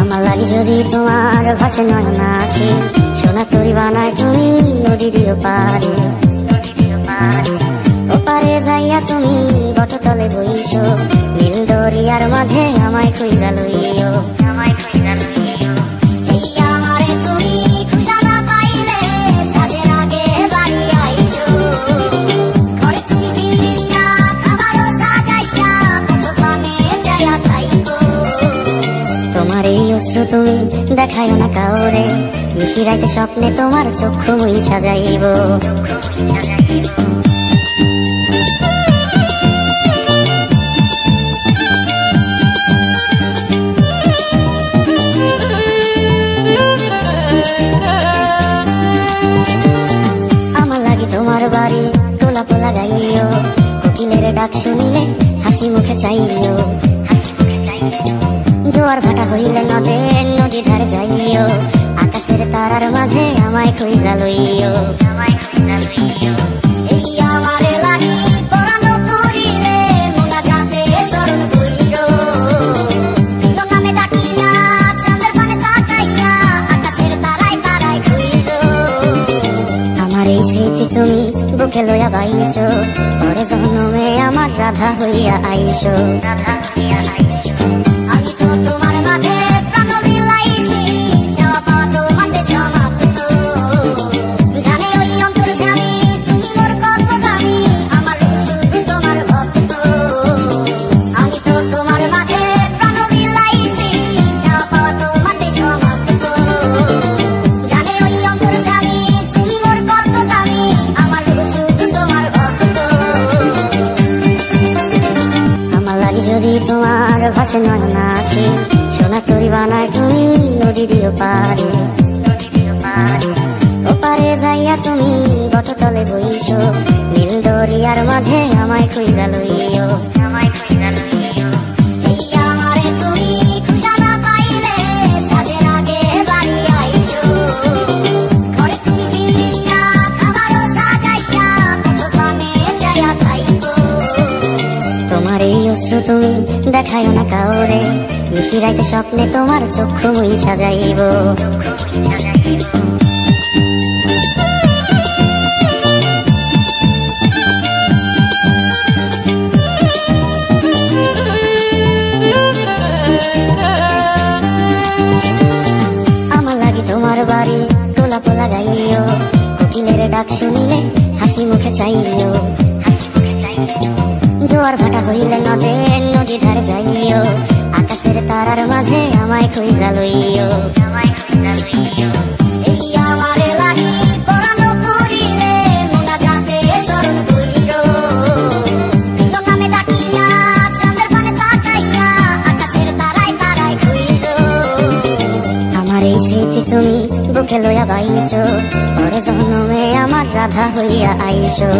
আমার লাগি যদি তোমার ভাষে নয় নাকি সোনা তরি বানায় তুমি নদী দিও পারে ওপারে যাইয়া তুমি বটতলে বইছো নীল দরিয়ার মাঝে আমায় কইরা লইও তোমার এই অশ্রু তুমি দেখায় না কাউরে নিশিরাইতে স্বপ্নে তোমার চক্ষু মুইছা যাইব আমার লাগি তোমার বাড়ি তোলা পোলা গাইও কোকিলের ডাক শুনিলে হাসি মুখে চাইও জোয়ার ভাটা হইলে নদী ধারে যাইও আকাশের তারার মাঝে আমায় কইরা লইও আমার এই স্মৃতি তুমি বুকে লইয়া বাইছো পরে জন্মে আমার রাধা হইয়া আইসো যদি তোমার ভাষে নয় নাকি সোনা তরি বানায় তুমি নদী দিও পারে ওপারে যাইয়া তুমি বটতলে বইছো নীল দরিয়ার মাঝে আমায় কইরা লইও তোমার এই অশ্রু তুমি দেখায় না কাউরে নিশিরাইতে স্বপ্নে তোমার চক্ষু মুইছা যাইব আমার লাগি তোমার বাড়ি তোলা পোলা গাইও কোকিলের ডাক শুনিলে হাসি মুখে চাইও জোয়ার ভাটা হইলে নদী ধারে যাইও আকাশের তারার মাঝে আমায় কইরা লইও আমার এই স্মৃতি তুমি বুকে লইয়া বাইছো পরে জন্মে আমার রাধা হইয়া আইসো